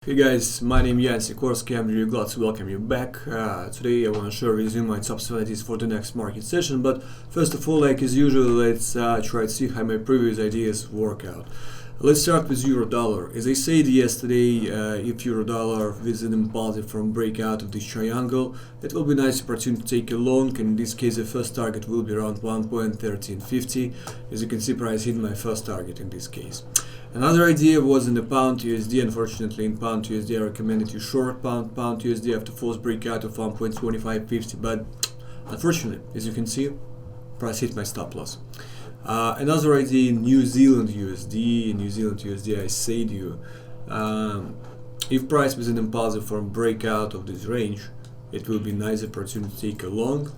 Hey guys, my name is Yan Sikorski. I'm really glad to welcome you back. Today I want to share with you my top strategies for the next market session, but first of all, like as usual, let's try to see how my previous ideas work out. Let's start with euro dollar. As I said yesterday, if euro dollar with an positive from breakout of this triangle, it will be a nice opportunity to take a long. In this case, the first target will be around 1.1350. As you can see, price hit my first target in this case. Another idea was in the pound USD. Unfortunately, in pound USD, I recommended you short pound USD after forced breakout of 1.2550, but unfortunately, as you can see, price hit my stop loss. Another idea in New Zealand USD. I said to you, if price was an impulsive from breakout of this range, it will be a nice opportunity to take a long.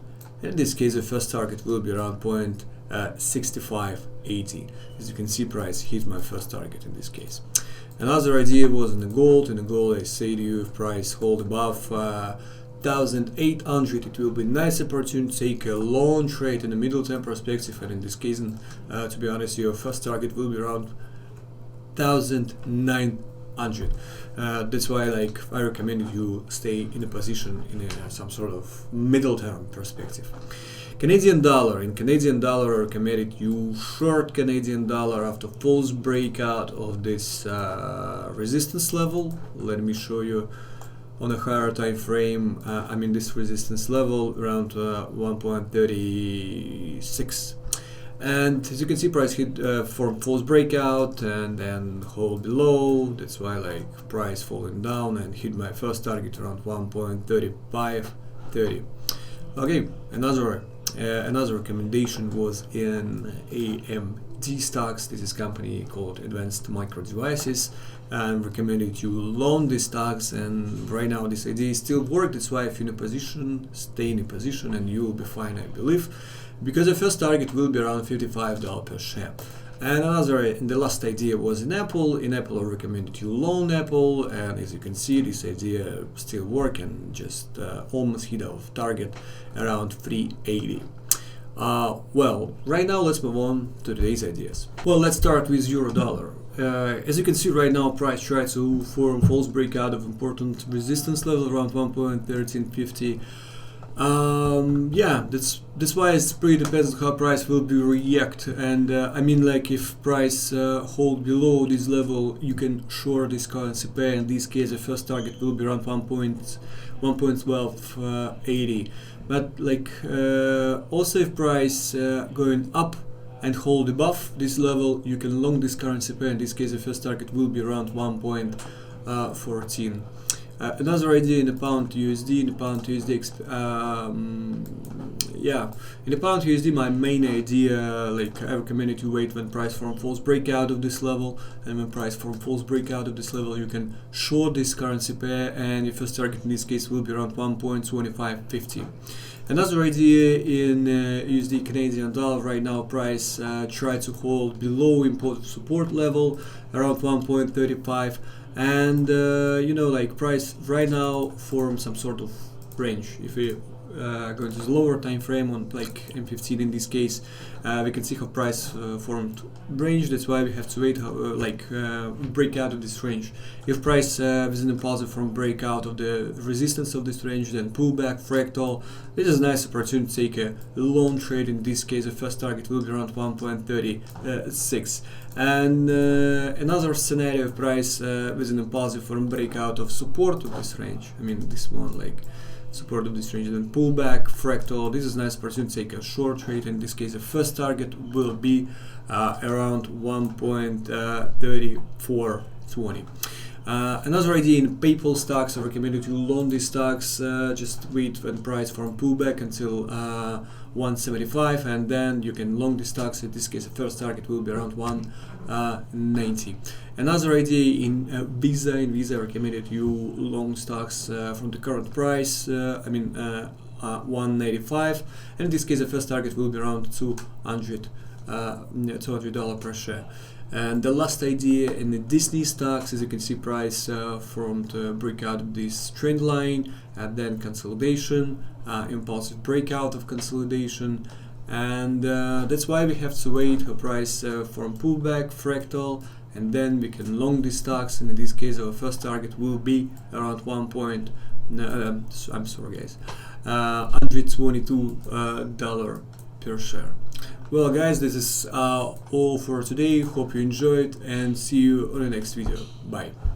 In this case, the first target will be around 0.6580. As you can see, price hit my first target in this case. Another idea was in the gold. In the gold, I say to you, if price hold above 1,800, it will be a nice opportunity to take a long trade in the middle term perspective. And in this case, to be honest, your first target will be around 1,900. That's why, I recommend you stay in a position in some sort of middle term perspective. Canadian dollar. In Canadian dollar, I recommended you short Canadian dollar after false breakout of this resistance level. Let me show you on a higher time frame. This resistance level around 1.36. And as you can see, price hit from false breakout and then hold below. That's why price falling down and hit my first target around 1.3530. Okay, another recommendation was in AMD stocks. This is a company called Advanced Micro Devices, and recommended you long these stocks. And right now this idea still works. That's why if you're in a position, stay in a position and you will be fine, I believe, because the first target will be around $55 per share. And the last idea was in Apple. In Apple, I recommended you long Apple, and as you can see, this idea still works and just almost hit our target around 380. Well, right now let's move on to today's ideas. Well, let's start with euro dollar. As you can see right now, price tries to form false breakout of important resistance level around 1.1350. That's why it pretty depends on how price will be react. And if price hold below this level, you can short this currency pair. In this case, the first target will be around 1.1280. But also if price going up and hold above this level, you can long this currency pair. In this case, the first target will be around 1.14. Another idea in the pound USD. In the pound USD, my main idea, I recommend you wait when price form false breakout of this level, and when price form false breakout of this level, you can short this currency pair, and your first target in this case will be around 1.2550. Another idea in USD Canadian dollar. Right now, price try to hold below important support level around 1.35. And price right now forms some sort of range. If we go to the lower time frame on M15 in this case, we can see how price formed range. That's why we have to wait breakout of this range. If price is an impulsive from breakout of the resistance of this range, then pullback fractal, this is a nice opportunity to take a long trade. In this case, the first target will be around 1.36. And another scenario, if price with an impulsive from breakout of support of this range, this one support of this range, then pullback fractal, this is a nice opportunity to take a short trade. In this case, the first target will be around 1.3420. Another idea in PayPal stocks, I recommend you long these stocks. Just wait when price from pullback until 175, and then you can long the stocks. In this case, the first target will be around 190. Another idea in Visa. In Visa, I recommended you long stocks from the current price. 195, and in this case, the first target will be around $200 per share. And the last idea in the Disney stocks, as you can see, price from the breakout of this trend line, and then consolidation, impulsive breakout of consolidation, and that's why we have to wait for price from pullback fractal and then we can long these stocks, and in this case our first target will be around I'm sorry guys, $122 per share. Well guys, this is all for today. Hope you enjoyed, and see you on the next video. Bye.